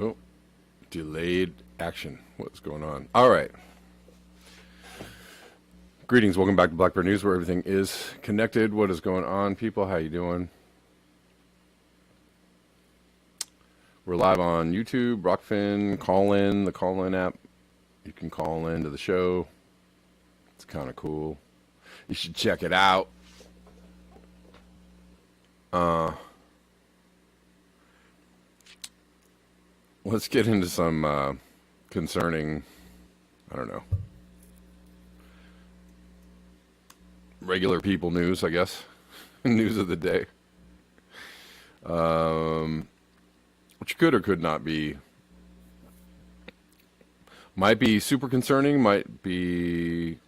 Oh, delayed action. What's going on? All right. Greetings. Welcome back to Blackbird News, where everything is connected. What is going on, people? How you doing? We're live on YouTube, Rockfin, Call-In, the Call-In app. You can call into the show. It's kind of cool. You should check it out. Let's get into some concerning, I don't know, regular people news, I guess. News of the day. Which could or could not be. Might be super concerning, might be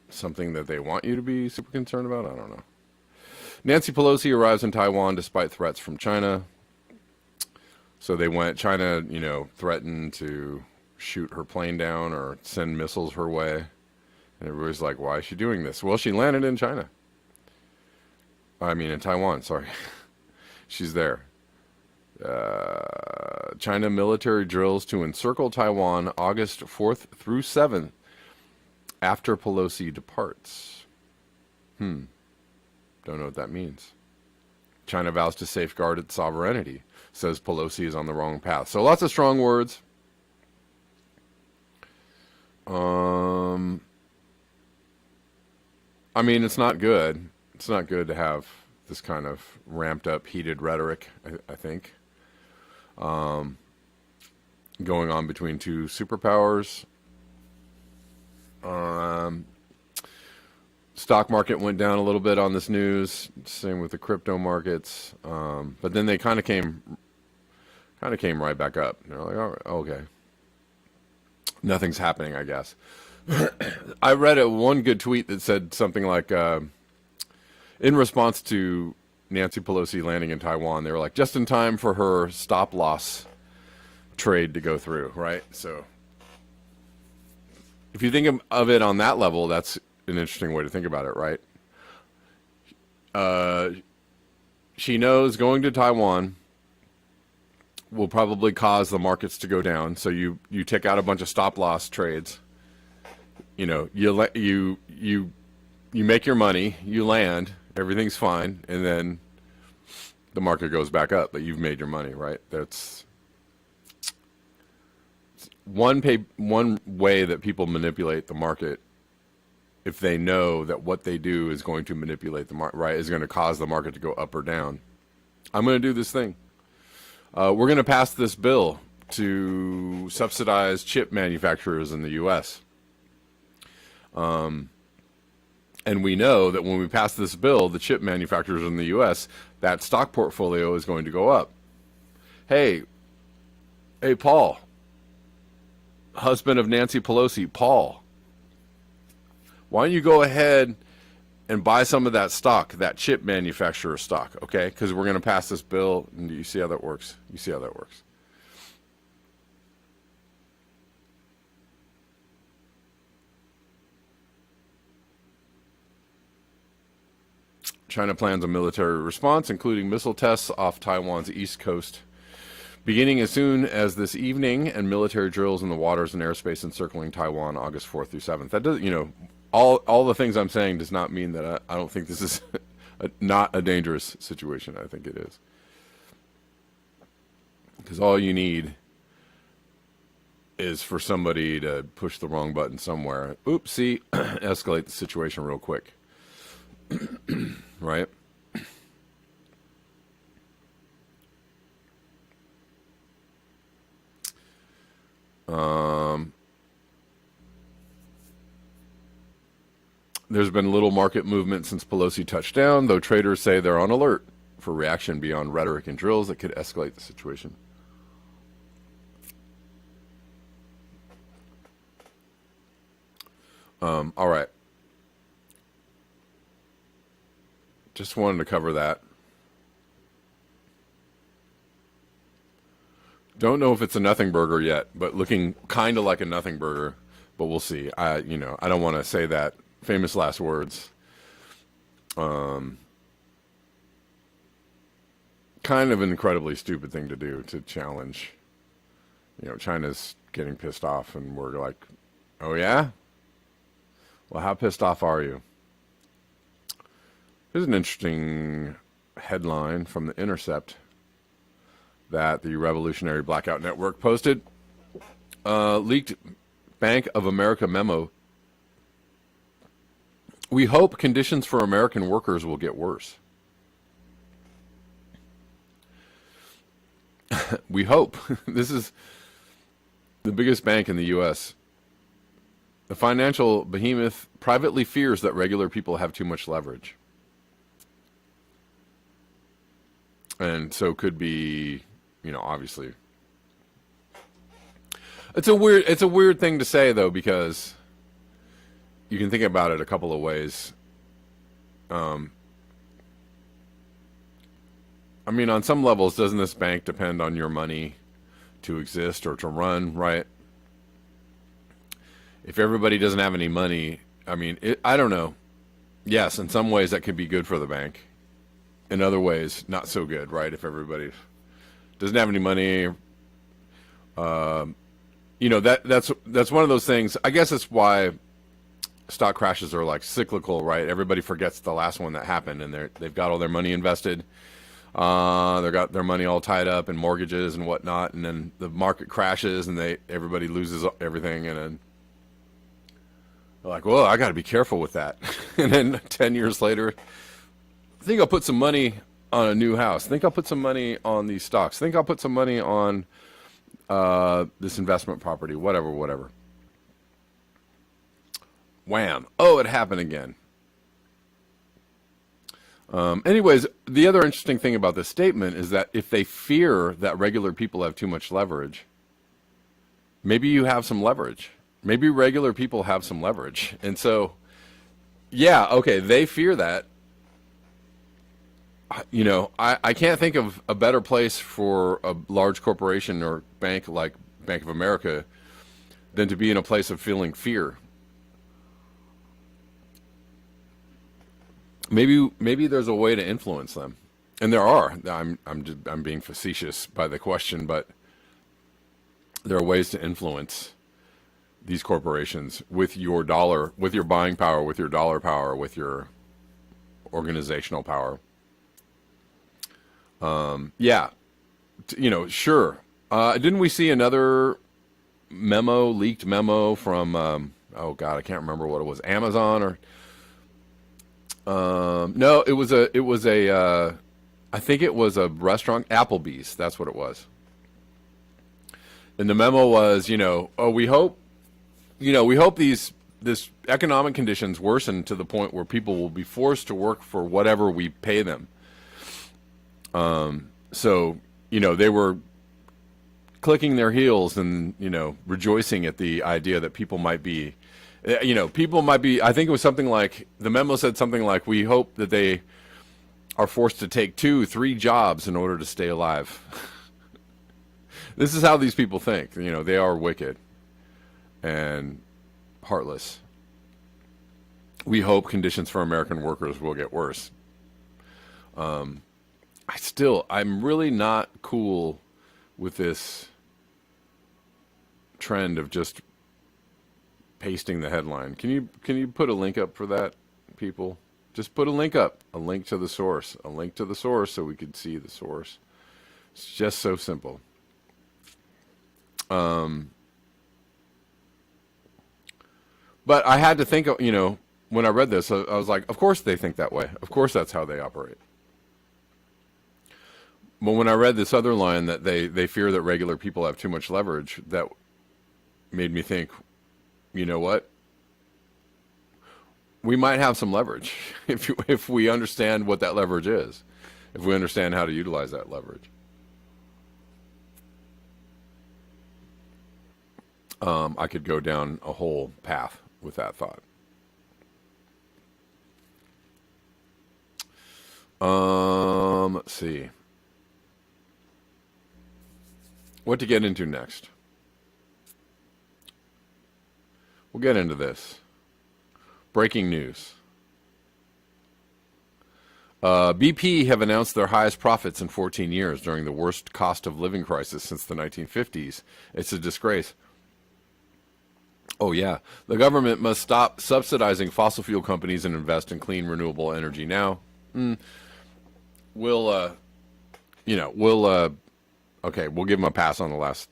something that they want you to be super concerned about. I don't know. Nancy Pelosi arrives in Taiwan despite threats from China. So they went, China, threatened to shoot her plane down or send missiles her way. And everybody's like, why is she doing this? Well, she landed in China. In Taiwan, sorry. She's there. China military drills to encircle Taiwan August 4th through 7th after Pelosi departs. Don't know what that means. China vows to safeguard its sovereignty, says Pelosi is on the wrong path. So lots of strong words. It's not good. It's not good to have this kind of ramped up, heated rhetoric, I think, going on between two superpowers. Stock market went down a little bit on this news. Same with the crypto markets. But then they kind of came right back up. They're like, oh, okay, nothing's happening, I guess. I read one good tweet that said something like, in response to Nancy Pelosi landing in Taiwan, they were like, just in time for her stop loss trade to go through, right? So if you think of it on that level, that's an interesting way to think about it, right? She knows going to Taiwan will probably cause the markets to go down. So you take out a bunch of stop loss trades. You make your money, you land, everything's fine, and then the market goes back up, but you've made your money, right? That's one way that people manipulate the market. If they know that what they do is going to manipulate the market, right, is going to cause the market to go up or down. I'm going to do this thing. We're going to pass this bill to subsidize chip manufacturers in the U.S. And we know that when we pass this bill, the chip manufacturers in the U.S., that stock portfolio is going to go up. Hey, Paul, husband of Nancy Pelosi, Paul, why don't you go ahead and buy some of that stock, that chip manufacturer stock, okay? Because we're going to pass this bill, and you see how that works? You see how that works. China plans a military response, including missile tests off Taiwan's east coast, beginning as soon as this evening, and military drills in the waters and airspace encircling Taiwan August 4th through 7th. That does, all the things I'm saying does not mean that I don't think this is not a dangerous situation. I think it is. Because all you need is for somebody to push the wrong button somewhere. Oopsie, escalate the situation real quick. Right? There's been little market movement since Pelosi touched down, though traders say they're on alert for reaction beyond rhetoric and drills that could escalate the situation. All right. Just wanted to cover that. Don't know if it's a nothing burger yet, but looking kind of like a nothing burger, but we'll see. I don't want to say that famous last words. kind of an incredibly stupid thing to do, to challenge. China's getting pissed off, and we're like, oh yeah? Well, how pissed off are you? Here's an interesting headline from The Intercept that the Revolutionary Blackout Network posted. Leaked Bank of America memo. We hope conditions for American workers will get worse. We hope. This is the biggest bank in the U.S. The financial behemoth privately fears that regular people have too much leverage. And so could be, obviously. It's a weird thing to say, though, because you can think about it a couple of ways. On some levels, doesn't this bank depend on your money to exist or to run, right? If everybody doesn't have any money, I don't know. Yes, in some ways that could be good for the bank. In other ways, not so good, right? If everybody doesn't have any money, that's one of those things. I guess that's why stock crashes are like cyclical, right? Everybody forgets the last one that happened, and they've got all their money invested. They've got their money all tied up in mortgages and whatnot, and then the market crashes, and everybody loses everything, and then they're like, well, I got to be careful with that. And then 10 years later, I think I'll put some money on a new house. I think I'll put some money on these stocks. I think I'll put some money on this investment property, whatever. Wham. Oh, it happened again. Anyways, the other interesting thing about this statement is that if they fear that regular people have too much leverage, maybe you have some leverage. Maybe regular people have some leverage. And so, yeah, okay, they fear that. I can't think of a better place for a large corporation or bank like Bank of America than to be in a place of feeling fear. Maybe there's a way to influence them, and there are. I'm being facetious by the question, but there are ways to influence these corporations with your dollar, with your buying power, with your dollar power, with your organizational power. Sure. Didn't we see another leaked memo from? Oh God, I can't remember what it was. Amazon or. No, it was a, I think it was a restaurant, Applebee's. That's what it was. And the memo was, we hope this economic conditions worsen to the point where people will be forced to work for whatever we pay them. So, they were clicking their heels and, rejoicing at the idea that people might be, I think it was something like, the memo said something like, we hope that they are forced to take 2-3 jobs in order to stay alive. This is how these people think. They are wicked and heartless. We hope conditions for American workers will get worse. I'm really not cool with this trend of just pasting the headline. Can you put a link up for that, people? Just put a link up, a link to the source, so we could see the source. It's just so simple. But I had to think, when I read this, I was like, of course they think that way. Of course that's how they operate. But when I read this other line that they fear that regular people have too much leverage, that made me think, you know what? We might have some leverage if we understand what that leverage is, if we understand how to utilize that leverage. I could go down a whole path with that thought. Let's see. What to get into next? We'll get into this. Breaking news. BP have announced their highest profits in 14 years during the worst cost of living crisis since the 1950s. It's a disgrace. Oh, yeah. The government must stop subsidizing fossil fuel companies and invest in clean, renewable energy now. We'll, okay, we'll give them a pass on the last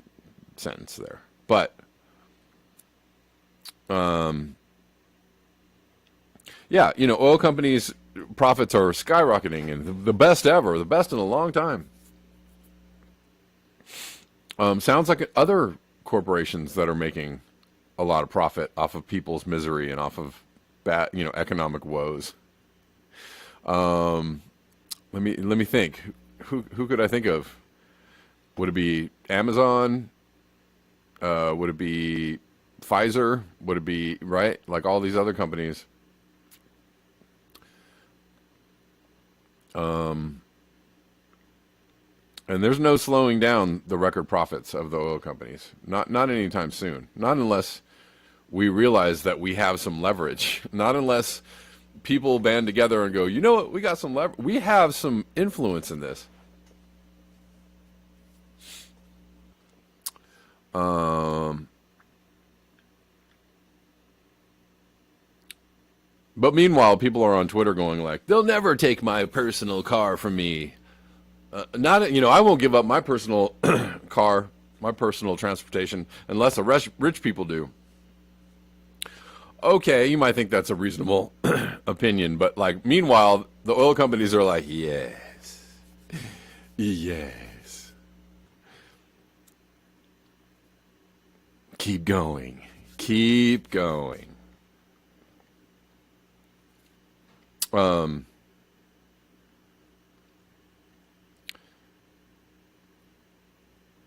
sentence there. But, yeah, oil companies' profits are skyrocketing and the best ever, the best in a long time. Sounds like other corporations that are making a lot of profit off of people's misery and off of bad, economic woes. Let me think. Who could I think of? Would it be Amazon? Would it be Pfizer? Would it be, right? Like all these other companies. And there's no slowing down the record profits of the oil companies. Not anytime soon. Not unless we realize that we have some leverage. Not unless people band together and go, you know what, we got some leverage. We have some influence in this. But meanwhile, people are on Twitter going like, they'll never take my personal car from me. I won't give up my personal car, my personal transportation, unless the rich people do. Okay, you might think that's a reasonable opinion, but like, meanwhile, the oil companies are like, yes, yes. Keep going, keep going.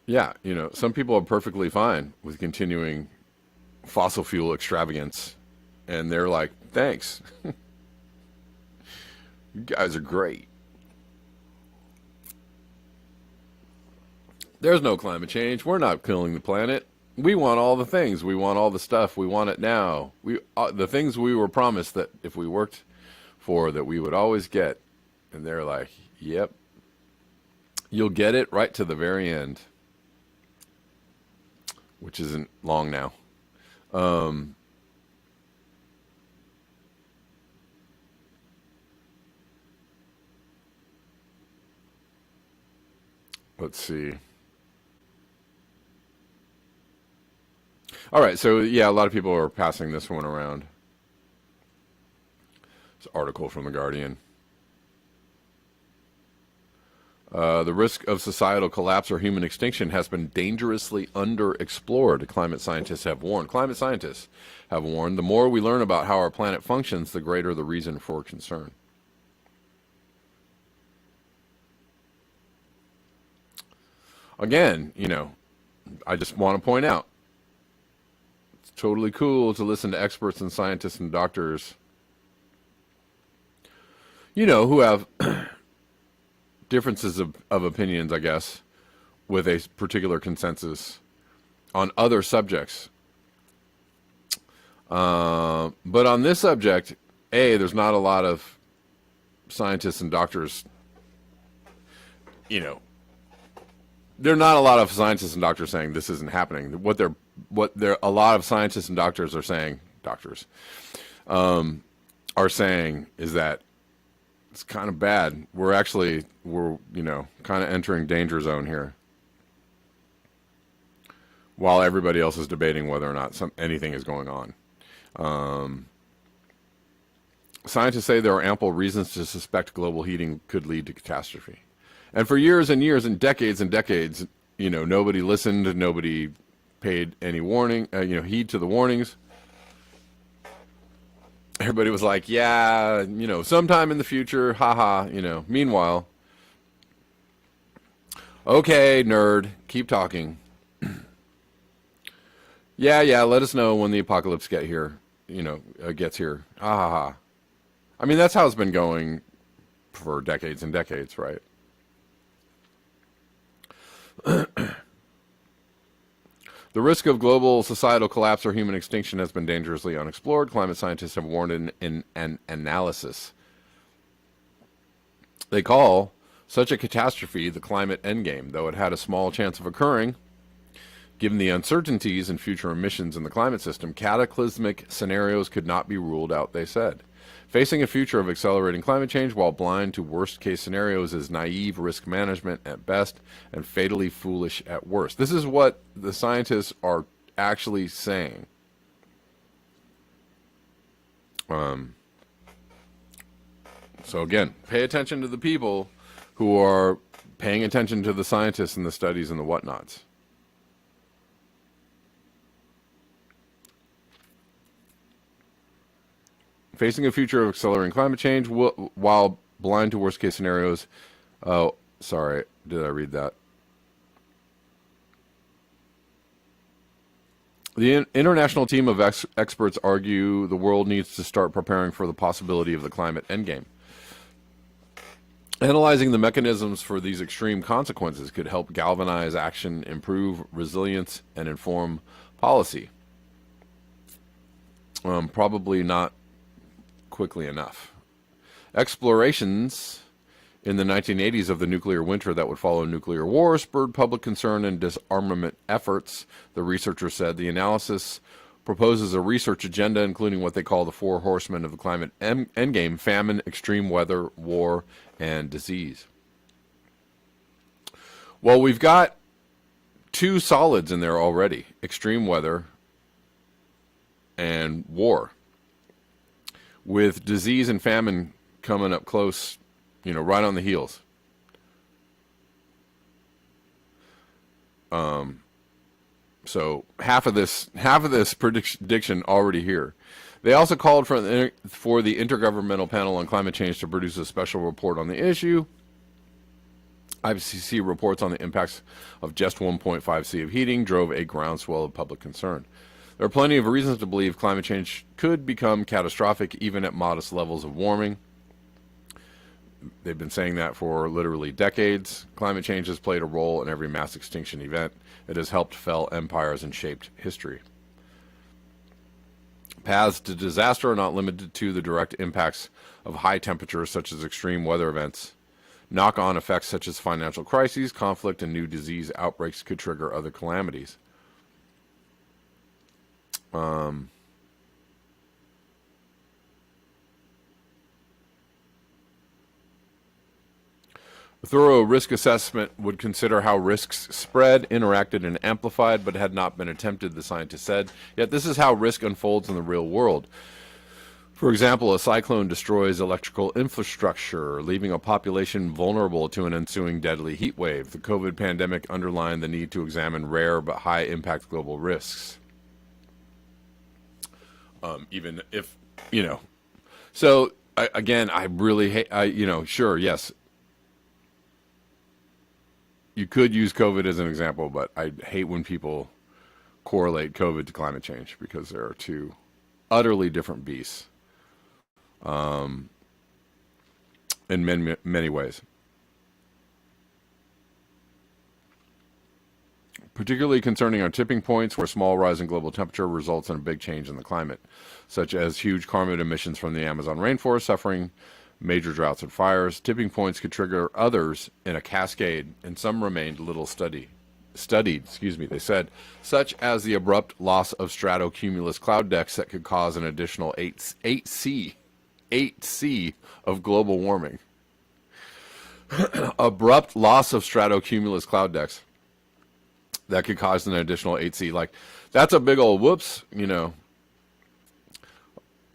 Yeah, some people are perfectly fine with continuing fossil fuel extravagance, and they're like, thanks. You guys are great. There's no climate change. We're not killing the planet. We want all the things. We want all the stuff. We want it now. The things we were promised that if we worked for, that we would always get. And they're like, yep. You'll get it right to the very end. Which isn't long now. Let's see. All right, so yeah, a lot of people are passing this one around. It's an article from The Guardian. The risk of societal collapse or human extinction has been dangerously underexplored, climate scientists have warned. Climate scientists have warned, the more we learn about how our planet functions, the greater the reason for concern. Again, I just want to point out, it's totally cool to listen to experts and scientists and doctors, who have differences of opinions, I guess, with a particular consensus on other subjects. But on this subject, there's not a lot of scientists and doctors, there are not a lot of scientists and doctors saying this isn't happening. What a lot of scientists and doctors are saying, are saying is that it's kind of bad. We're kind of entering danger zone here. While everybody else is debating whether or not anything is going on. Scientists say there are ample reasons to suspect global heating could lead to catastrophe. And for years and years and decades, nobody listened, nobody paid any heed to the warnings. Everybody was like, yeah, sometime in the future, haha, Meanwhile, okay, nerd, keep talking. Yeah, let us know when the apocalypse gets here. Ha ha ha. I mean, that's how it's been going for decades and decades, right? The risk of global societal collapse or human extinction has been dangerously unexplored. Climate scientists have warned in an analysis They call such a catastrophe the climate endgame, though it had a small chance of occurring. Given the uncertainties in future emissions in the climate system, cataclysmic scenarios could not be ruled out, they said. Facing a future of accelerating climate change while blind to worst-case scenarios is naive risk management at best and fatally foolish at worst. This is what the scientists are actually saying. So again, pay attention to the people who are paying attention to the scientists and the studies and the whatnots. Facing a future of accelerating climate change while blind to worst case scenarios. Oh, sorry. Did I read that? The international team of experts argue the world needs to start preparing for the possibility of the climate endgame. Analyzing the mechanisms for these extreme consequences could help galvanize action, improve resilience, and inform policy. Probably not quickly enough. Explorations in the 1980s of the nuclear winter that would follow nuclear war spurred public concern and disarmament efforts, the researcher said. The analysis proposes a research agenda including what they call the four horsemen of the climate endgame: famine, extreme weather, war, and disease. Well, we've got two solids in there already: extreme weather and war, with disease and famine coming up close, right on the heels. So half of this prediction already here. They also called for the Intergovernmental Panel on Climate Change to produce a special report on the issue. IPCC reports on the impacts of just 1.5 C of heating drove a groundswell of public concern. There are plenty of reasons to believe climate change could become catastrophic even at modest levels of warming. They've been saying that for literally decades. Climate change has played a role in every mass extinction event. It has helped fell empires and shaped history. Paths to disaster are not limited to the direct impacts of high temperatures such as extreme weather events. Knock-on effects such as financial crises, conflict, and new disease outbreaks could trigger other calamities. A thorough risk assessment would consider how risks spread, interacted, and amplified, but had not been attempted, the scientist said. Yet this is how risk unfolds in the real world. For example, a cyclone destroys electrical infrastructure, leaving a population vulnerable to an ensuing deadly heat wave. The COVID pandemic underlined the need to examine rare but high-impact global risks. Even if, So, again, I really hate, sure, yes. You could use COVID as an example, but I hate when people correlate COVID to climate change because there are two utterly different beasts in many ways. Particularly concerning are tipping points where a small rise in global temperature results in a big change in the climate, such as huge carbon emissions from the Amazon rainforest suffering major droughts and fires. Tipping points could trigger others in a cascade, and some remained little studied, they said, such as the abrupt loss of stratocumulus cloud decks that could cause an additional 8 C of global warming. Abrupt loss of stratocumulus cloud decks that could cause an additional 8 C. Like, that's a big old whoops, The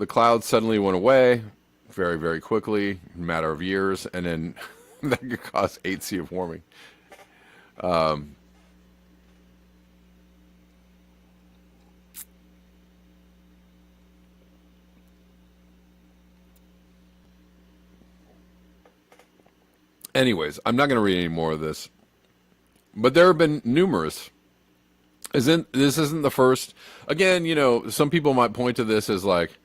clouds suddenly went away very, very quickly, a matter of years, and then that could cause 8 C of warming. Anyways, I'm not going to read any more of this, but there have been numerous. This isn't the first. Again, some people might point to this as like,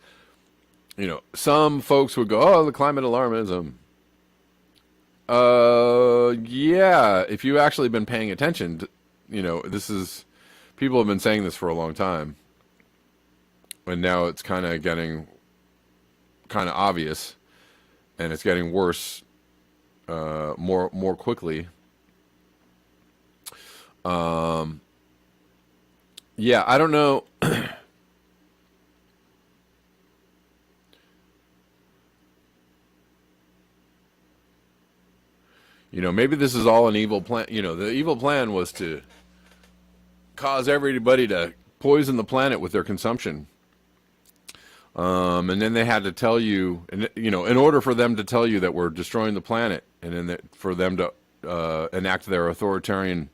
some folks would go, oh, the climate alarmism. Yeah, if you've actually been paying attention to, people have been saying this for a long time. And now it's kind of getting kind of obvious, and it's getting worse more quickly. Yeah, I don't know. Maybe this is all an evil plan. The evil plan was to cause everybody to poison the planet with their consumption. And then they had to tell you, and in order for them to tell you that we're destroying the planet, and then for them to enact their authoritarian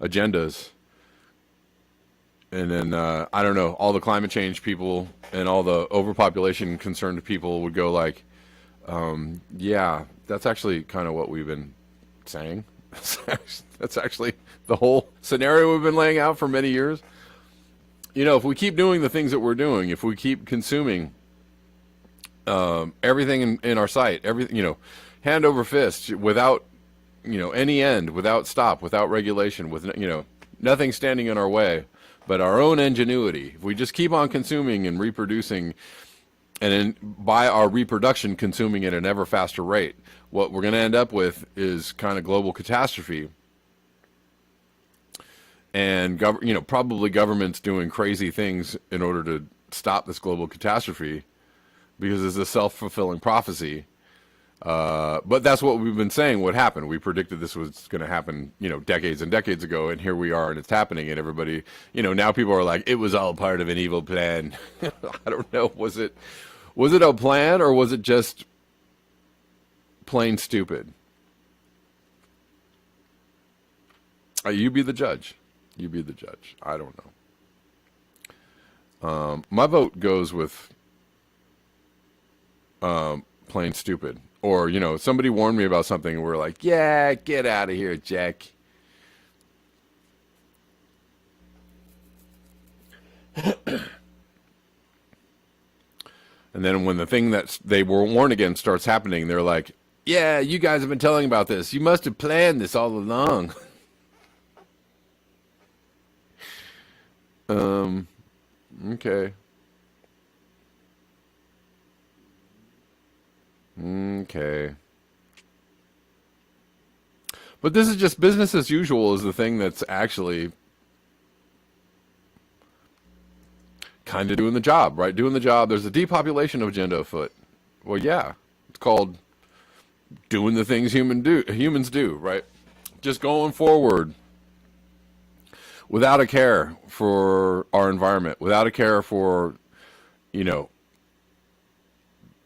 agendas, and then I don't know, all the climate change people and all the overpopulation concerned people would go like, yeah, that's actually kind of what we've been saying. That's actually the whole scenario we've been laying out for many years. If we keep doing the things that we're doing, if we keep consuming everything in our sight, everything, hand over fist, without, any end, without stop, without regulation, with, nothing standing in our way, but our own ingenuity. If we just keep on consuming and reproducing, and then by our reproduction consuming at an ever faster rate, what we're going to end up with is kind of global catastrophe. And probably governments doing crazy things in order to stop this global catastrophe, because it's a self-fulfilling prophecy. But that's what we've been saying would happen. We predicted this was going to happen, decades and decades ago, and here we are, and it's happening. And everybody, now people are like, it was all part of an evil plan. I don't know. Was it a plan, or was it just plain stupid? You be the judge. You be the judge. I don't know. My vote goes with plain stupid. Or, somebody warned me about something and we're like, yeah, get out of here, Jack. And then when the thing that they were warned against starts happening, they're like, yeah, you guys have been telling about this. You must have planned this all along. Okay. Okay. But this is just business as usual, is the thing that's actually kind of doing the job, right? Doing the job. There's a depopulation agenda afoot. Well, yeah. It's called doing the things humans do, right? Just going forward without a care for our environment, without a care for,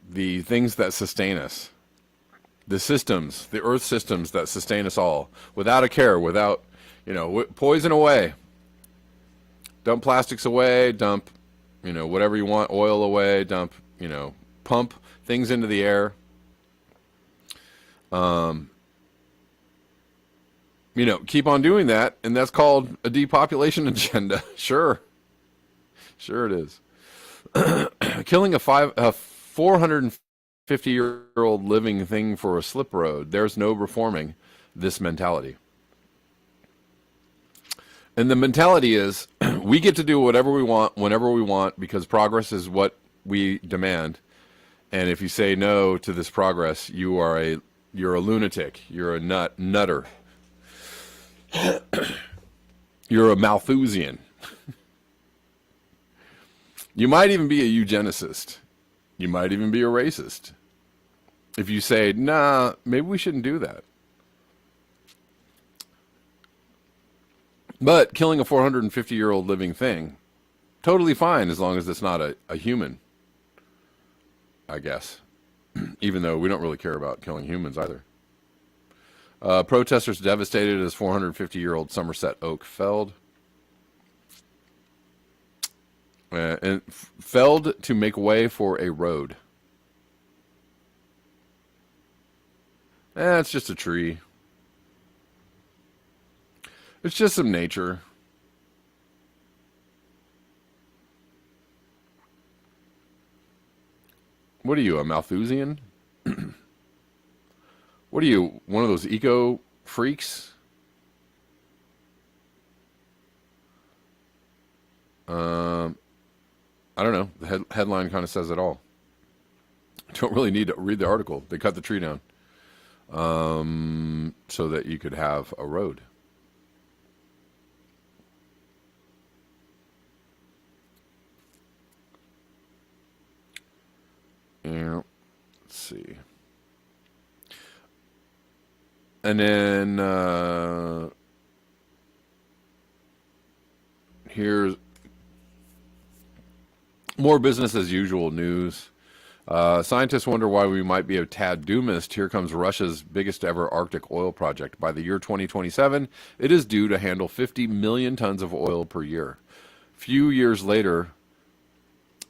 the things that sustain us, the systems, the earth systems that sustain us all, without a care, without, poison away, dump plastics away, dump, whatever you want, oil away, dump, pump things into the air. Keep on doing that, and that's called a depopulation agenda. Sure it is. Killing a 450-year-old living thing for a slip road. There's no reforming this mentality. And the mentality is, we get to do whatever we want, whenever we want, because progress is what we demand. And if you say no to this progress, you're a lunatic. You're a nutter. You're a Malthusian. You might even be a eugenicist. You might even be a racist. If you say, nah, maybe we shouldn't do that. But killing a 450-year-old living thing, totally fine as long as it's not a human, I guess. Even though we don't really care about killing humans either. Protesters devastated as 450-year-old Somerset oak felled. And felled to make way for a road. It's just a tree. It's just some nature. What are you, a Malthusian? What are you, one of those eco freaks? I don't know. The headline kind of says it all. Don't really need to read the article. They cut the tree down. so that you could have a road. Yeah, let's see. And then here's more business as usual news. Scientists wonder why we might be a tad doomist. Here comes Russia's biggest ever Arctic oil project. By the year 2027, it is due to handle 50 million tons of oil per year. Few years later,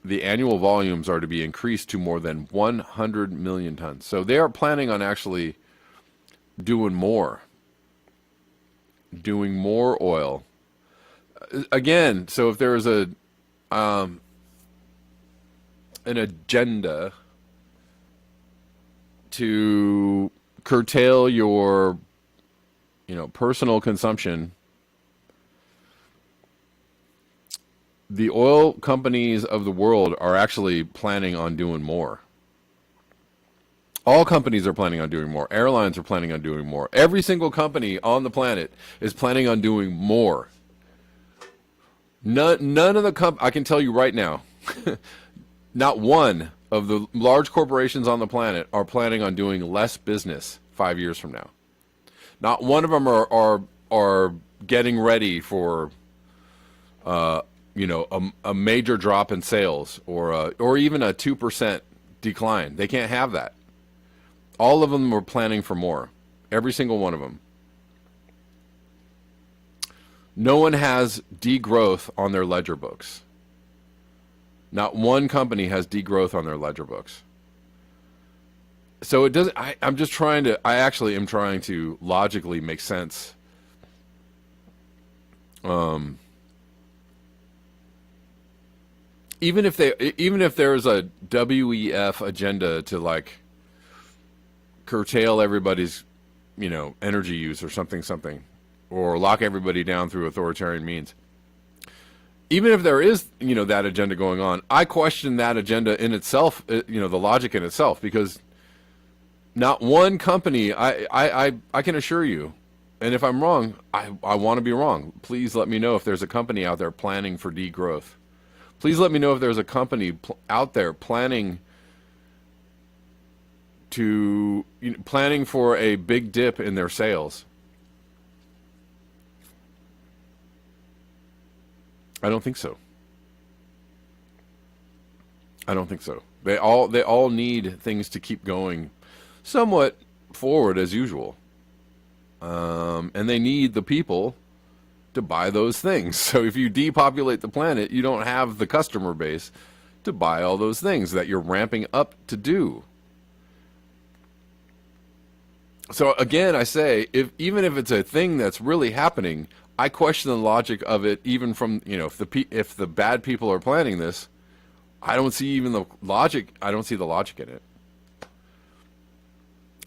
the annual volumes are to be increased to more than 100 million tons. So they are planning on actually doing more oil. Again, so if there is an agenda to curtail your, personal consumption, the oil companies of the world are actually planning on doing more. All companies are planning on doing more. Airlines are planning on doing more. Every single company on the planet is planning on doing more. None of the I can tell you right now, not one of the large corporations on the planet are planning on doing less business 5 years from now. Not one of them are getting ready for a major drop in sales or even a 2% decline. They can't have that. All of them were planning for more. Every single one of them. No one has degrowth on their ledger books. Not one company has degrowth on their ledger books. So it doesn't. I actually am trying to logically make sense. Even if there's a WEF agenda to like curtail everybody's, energy use or something, or lock everybody down through authoritarian means. Even if there is, that agenda going on, I question that agenda in itself, the logic in itself, because not one company, I can assure you, and if I'm wrong, I want to be wrong. Please let me know if there's a company out there planning for degrowth. Please let me know if there's a company out there planning for a big dip in their sales. I don't think so. They all need things to keep going somewhat forward as usual. And they need the people to buy those things. So if you depopulate the planet, you don't have the customer base to buy all those things that you're ramping up to do. So again, I say, even if it's a thing that's really happening, I question the logic of it. Even from if the bad people are planning this, I don't see even the logic. I don't see the logic in it.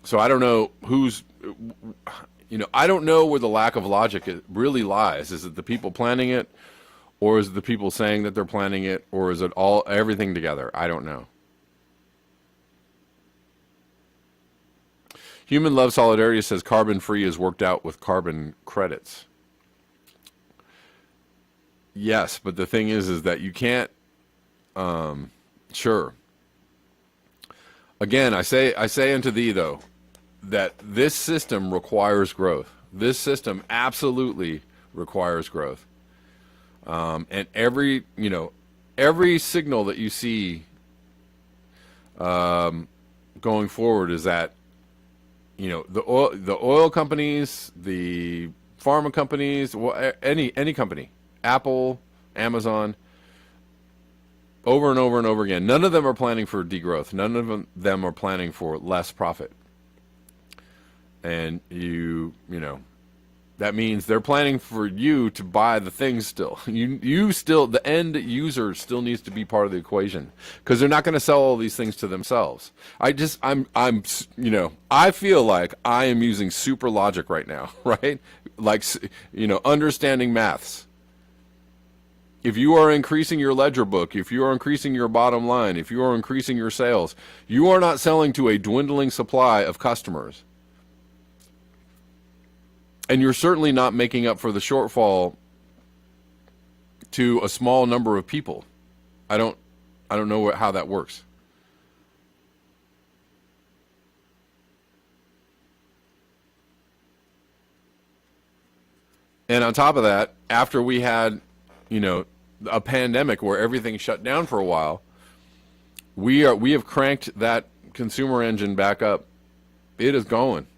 So I don't know I don't know where the lack of logic really lies. Is it the people planning it, or is it the people saying that they're planning it, or is it everything together? I don't know. Human Love Solidarity says carbon free is worked out with carbon credits. Yes, but the thing is that you can't. Sure. Again, I say unto thee though, that this system requires growth. This system absolutely requires growth. And every signal that you see going forward is that the oil companies, the pharma companies, any company, Apple, Amazon, over and over and over again, none of them are planning for degrowth. None of them are planning for less profit. And that means they're planning for you to buy the things still. You still, the end user still needs to be part of the equation, because they're not going to sell all these things to themselves. I feel like I am using super logic right now, right? Like, understanding maths. If you are increasing your ledger book, if you are increasing your bottom line, if you are increasing your sales, you are not selling to a dwindling supply of customers. And you're certainly not making up for the shortfall to a small number of people. I don't know how that works. And on top of that, after we had, a pandemic where everything shut down for a while, we have cranked that consumer engine back up. It is going.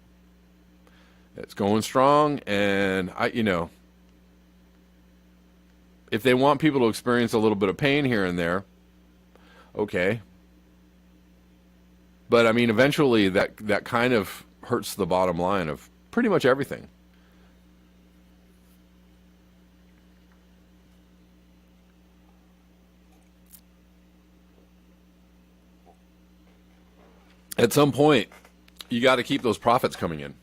It's going strong, and if they want people to experience a little bit of pain here and there, okay. But I mean, eventually that kind of hurts the bottom line of pretty much everything. At some point, you got to keep those profits coming in.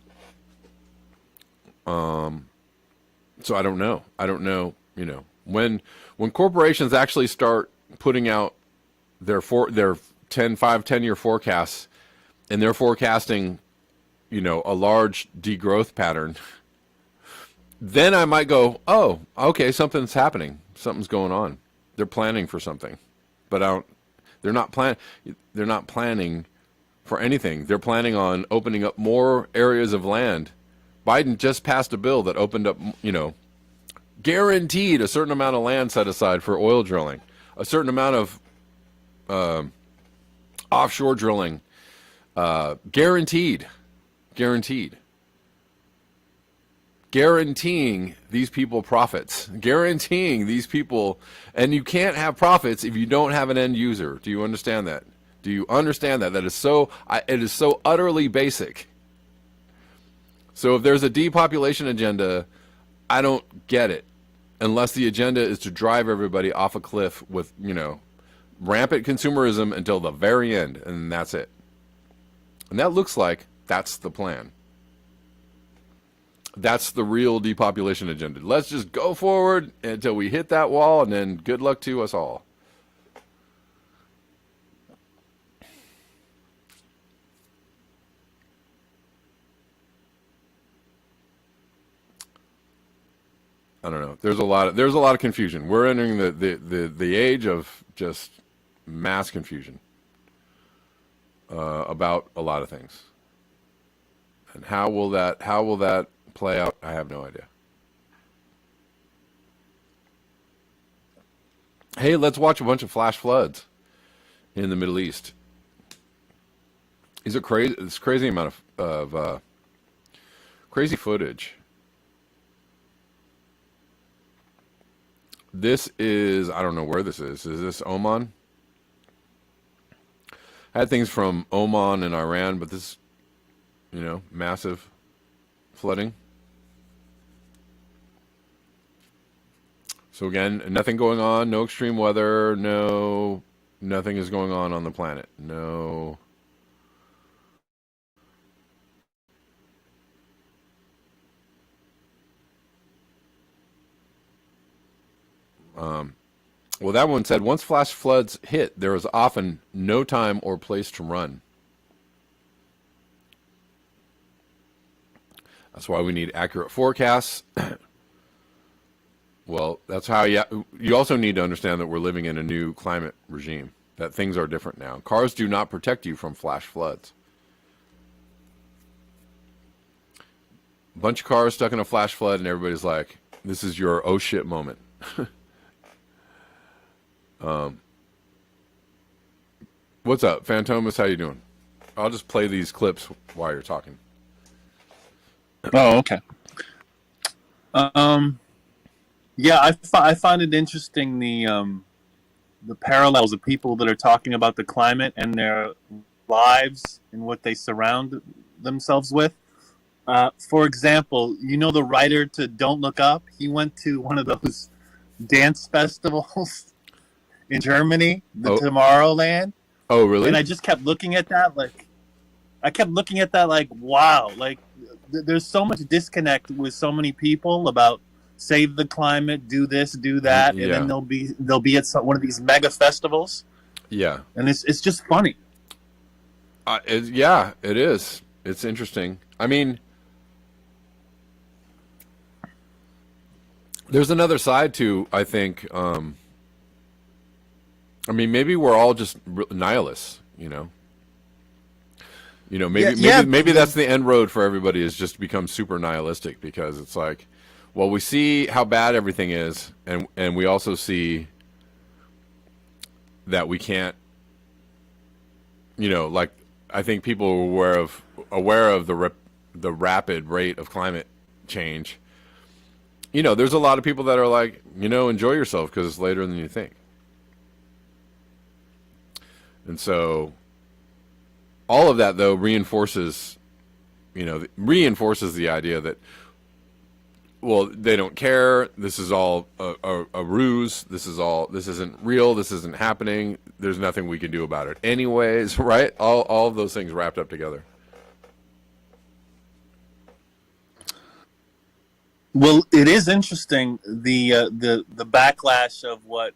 So I don't know. When corporations actually start putting out their 10-year forecasts, and they're forecasting, a large degrowth pattern, then I might go, oh, okay, something's happening. Something's going on. They're planning for something. But they're not planning for anything. They're planning on opening up more areas of land. Biden just passed a bill that opened up, guaranteed a certain amount of land set aside for oil drilling, a certain amount of offshore drilling, guaranteeing these people profits, guaranteeing these people, and you can't have profits if you don't have an end user. Do you understand that? Do you understand that? That is it is so utterly basic. So if there's a depopulation agenda, I don't get it. Unless the agenda is to drive everybody off a cliff with, rampant consumerism until the very end, and that's it. And that looks like that's the plan. That's the real depopulation agenda. Let's just go forward until we hit that wall, and then good luck to us all. I don't know. There's a lot of confusion. We're entering the age of just mass confusion about a lot of things. And how will that play out? I have no idea. Hey, let's watch a bunch of flash floods in the Middle East. These are crazy. This crazy amount of crazy footage. This is, I don't know where this is. Is this Oman? I had things from Oman and Iran, but this, massive flooding. So again, nothing going on, no extreme weather, nothing is going on the planet. No. Well, that one said, once flash floods hit, there is often no time or place to run. That's why we need accurate forecasts. Well, that's how you also need to understand that we're living in a new climate regime, that things are different now. Cars do not protect you from flash floods. A bunch of cars stuck in a flash flood, and everybody's like, this is your oh shit moment. What's up, Phantomas? How you doing? I'll just play these clips while you're talking. Oh, okay. Yeah, I find it interesting the parallels of people that are talking about the climate and their lives and what they surround themselves with. For example, the writer to Don't Look Up? He went to one of those dance festivals in Germany, the Tomorrowland. Oh, really? And I just kept looking at that like, wow, like there's so much disconnect with so many people about save the climate, do this, do that, and then they'll be at one of these mega festivals. Yeah. And it's just funny. It is. It's interesting. I mean, There's another side to, I think. I mean, maybe we're all just nihilists. Yeah, Maybe that's the end road for everybody, is just to become super nihilistic, because it's like, well, we see how bad everything is, and we also see that we can't, like, I think people are aware of the rapid rate of climate change. There's a lot of people that are like, enjoy yourself because it's later than you think. And so all of that, though, reinforces the idea that, well, they don't care. This is all a ruse. This isn't real. This isn't happening. There's nothing we can do about it anyways, right? All of those things wrapped up together. Well, it is interesting, the backlash of what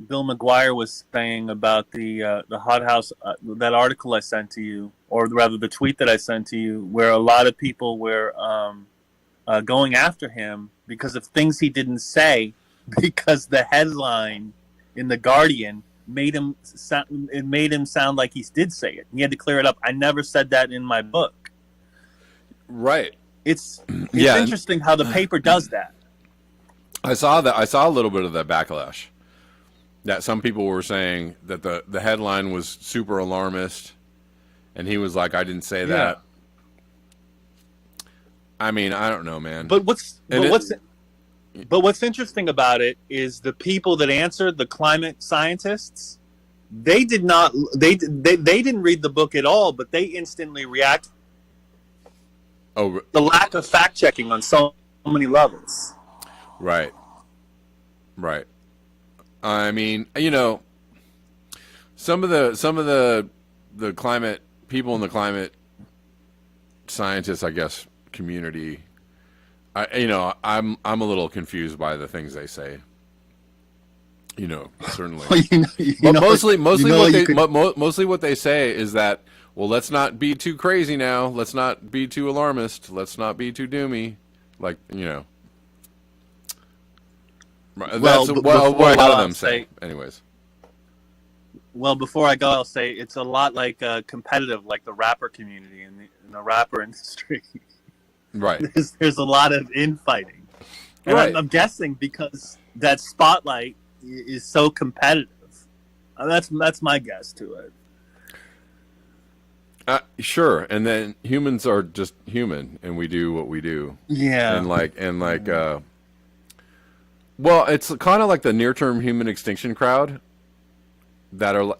Bill McGuire was saying about the hothouse, that article I sent to you, or rather the tweet that I sent to you, where a lot of people were going after him because of things he didn't say, because the headline in the Guardian made him sound like he did say it. He had to clear it up. I never said that in my book. Right. It's interesting how the paper does that. I saw a little bit of that backlash. That some people were saying that the headline was super alarmist, and he was like, "I didn't say that." I mean, I don't know, man. But what's interesting about it is the people that answered, the climate scientists, they didn't read the book at all, but they instantly reacted. Oh, the lack of fact checking on so many levels. Right. I mean, some of the climate people in the climate scientists, I guess, community, I'm a little confused by the things they say. Certainly. Mostly what they say is that, well, let's not be too crazy now. Let's not be too alarmist. Let's not be too doomy. Like, that's what a lot of them say. Anyways. Well, before I go, I'll say it's a lot like competitive, like the rapper community in the rapper industry. Right. There's a lot of infighting. And right. I'm guessing because that spotlight is so competitive. That's my guess to it. Sure, and then humans are just human, and we do what we do. Yeah, well, it's kind of like the near-term human extinction crowd that are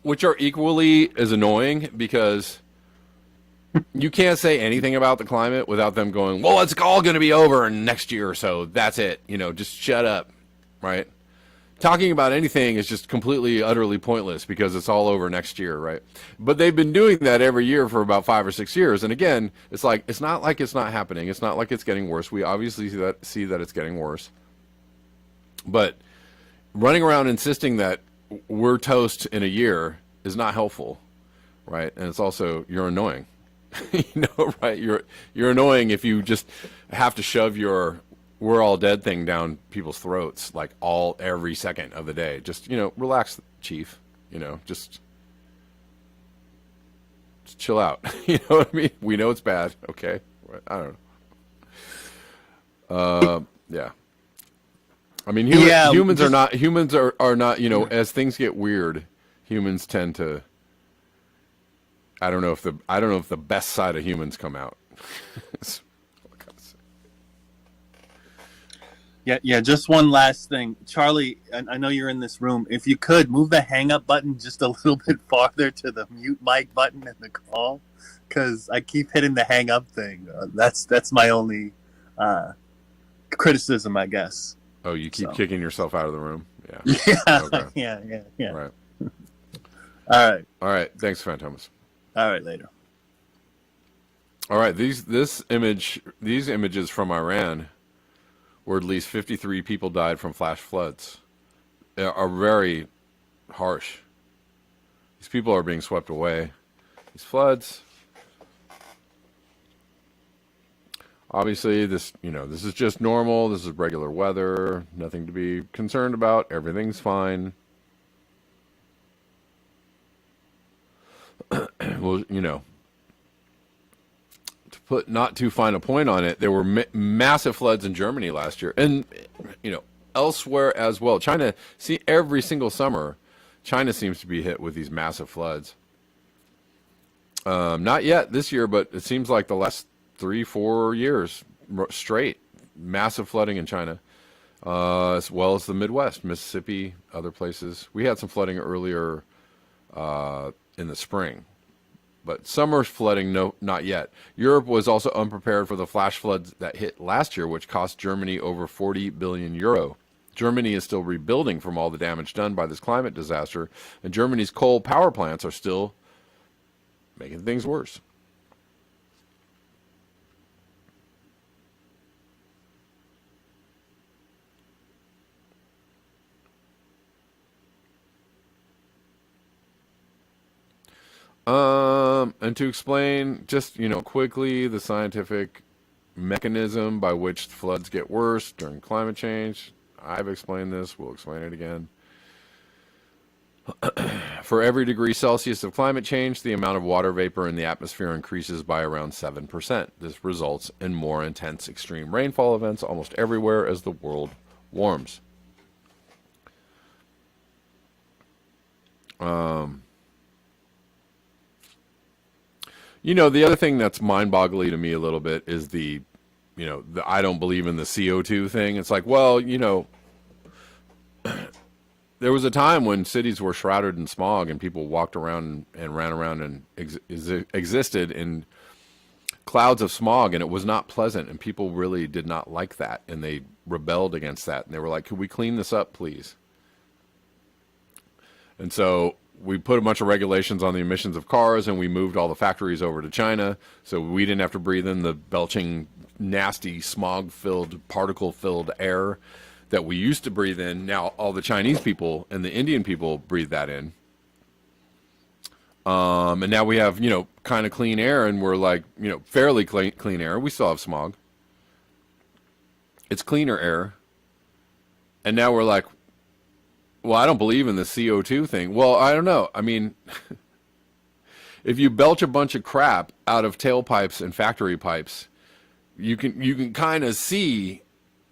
which are equally as annoying, because you can't say anything about the climate without them going, well, it's all going to be over in next year or so. That's it. Just shut up, right? Talking about anything is just completely, utterly pointless because it's all over next year, right? But they've been doing that every year for about 5 or 6 years. And again, it's like, it's not like it's not happening. It's not like it's getting worse. We obviously see that it's getting worse. But running around insisting that we're toast in a year is not helpful, right? And it's also, you're annoying, right? You're annoying if you just have to shove your "we're all dead" thing down people's throats like every second of the day. Just relax, Chief. Just chill out. You know what I mean? We know it's bad. Okay, I don't know. Yeah. I mean, humans are not. As things get weird, humans tend to. I don't know if the best side of humans come out. Yeah. Just one last thing, Charlie. I know you're in this room. If you could move the hang up button just a little bit farther to the mute mic button in the call, because I keep hitting the hang up thing. That's my only criticism, I guess. Oh, you keep kicking yourself out of the room. Yeah. Yeah. Okay. Yeah. Right. All right. Thanks, Phantomas. All right. Later. All right. These images from Iran, where at least 53 people died from flash floods, are very harsh. These people are being swept away. These floods Obviously, this is just normal. This is regular weather. Nothing to be concerned about. Everything's fine. Well, to put not too fine a point on it, there were massive floods in Germany last year, and elsewhere as well. China, see, every single summer, China seems to be hit with these massive floods. Not yet this year, but it seems like the last 3-4 years straight, massive flooding in China, as well as the Midwest, Mississippi, other places. We had some flooding earlier in the spring, but summer flooding, no, not yet. Europe was also unprepared for the flash floods that hit last year, which cost Germany over 40 billion euro. Germany is still rebuilding from all the damage done by this climate disaster, and Germany's coal power plants are still making things worse. And to explain just, quickly the scientific mechanism by which floods get worse during climate change. I've explained this. We'll explain it again. For every degree Celsius of climate change, the amount of water vapor in the atmosphere increases by around 7%. This results in more intense extreme rainfall events almost everywhere as the world warms. The other thing that's mind-boggling to me a little bit is the I don't believe in the CO2 thing. It's like, well, there was a time when cities were shrouded in smog and people walked around and ran around and existed in clouds of smog, and it was not pleasant, and people really did not like that, and they rebelled against that, and they were like, could we clean this up, please? And so we put a bunch of regulations on the emissions of cars, and we moved all the factories over to China, so we didn't have to breathe in the belching, nasty, smog-filled, particle-filled air that we used to breathe in. Now all the Chinese people and the Indian people breathe that in. And now we have, kind of clean air, and we're like, fairly clean air. We still have smog. It's cleaner air. And now we're like, well, I don't believe in the CO2 thing. Well, I don't know. I mean, if you belch a bunch of crap out of tailpipes and factory pipes, you can kind of see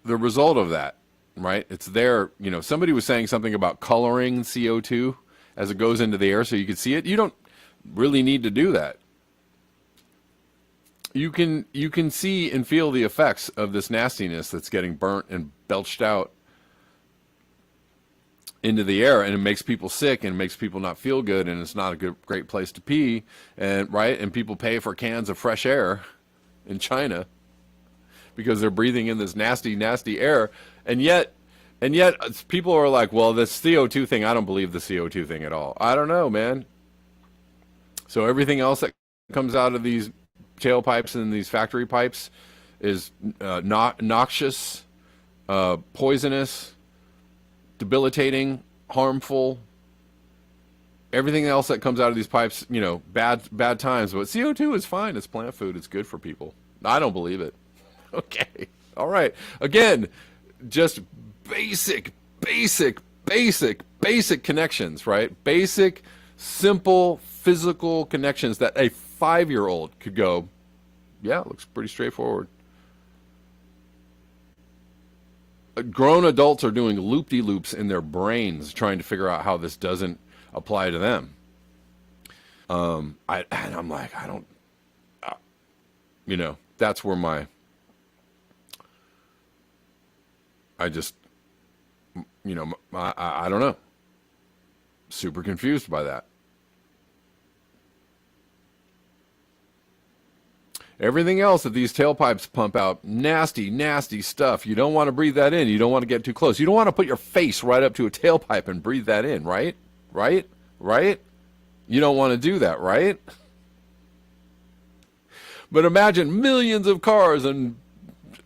the result of that, right? It's there. Somebody was saying something about coloring CO2 as it goes into the air so you can see it. You don't really need to do that. You can see and feel the effects of this nastiness that's getting burnt and belched out into the air, and it makes people sick and makes people not feel good, and it's not a great place to pee, and right, and people pay for cans of fresh air in China because they're breathing in this nasty air, and yet people are like, well, this CO2 thing, I don't believe the CO2 thing at all. I don't know, man. So everything else that comes out of these tailpipes and these factory pipes is noxious, poisonous, debilitating, harmful. Everything else that comes out of these pipes, bad times. But CO2 is fine. It's plant food. It's good for people. I don't believe it. Okay. All right. Again, just basic connections, right? Basic, simple, physical connections that a 5-year-old could go, yeah, it looks pretty straightforward. Grown adults are doing loop-de-loops in their brains trying to figure out how this doesn't apply to them. I'm like, I don't, that's where I don't know. Super confused by that. Everything else that these tailpipes pump out, nasty stuff. You don't want to breathe that in. You don't want to get too close. You don't want to put your face right up to a tailpipe and breathe that in, right? Right? You don't want to do that, right? But imagine millions of cars and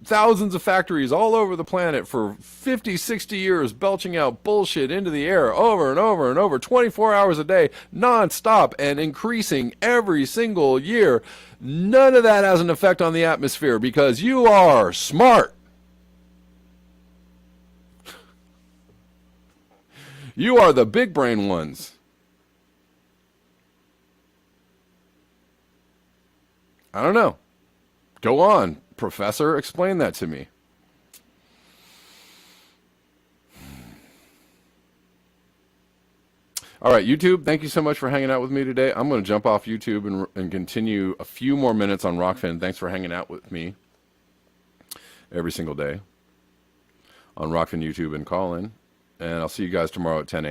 thousands of factories all over the planet for 50, 60 years, belching out bullshit into the air over and over and over, 24 hours a day, nonstop, and increasing every single year. None of that has an effect on the atmosphere because you are smart. You are the big brain ones. I don't know. Go on, professor. Explain that to me. All right, YouTube, thank you so much for hanging out with me today. I'm going to jump off YouTube and continue a few more minutes on Rockfin. Thanks for hanging out with me every single day on Rockfin YouTube and Callin. And I'll see you guys tomorrow at 10 a.m.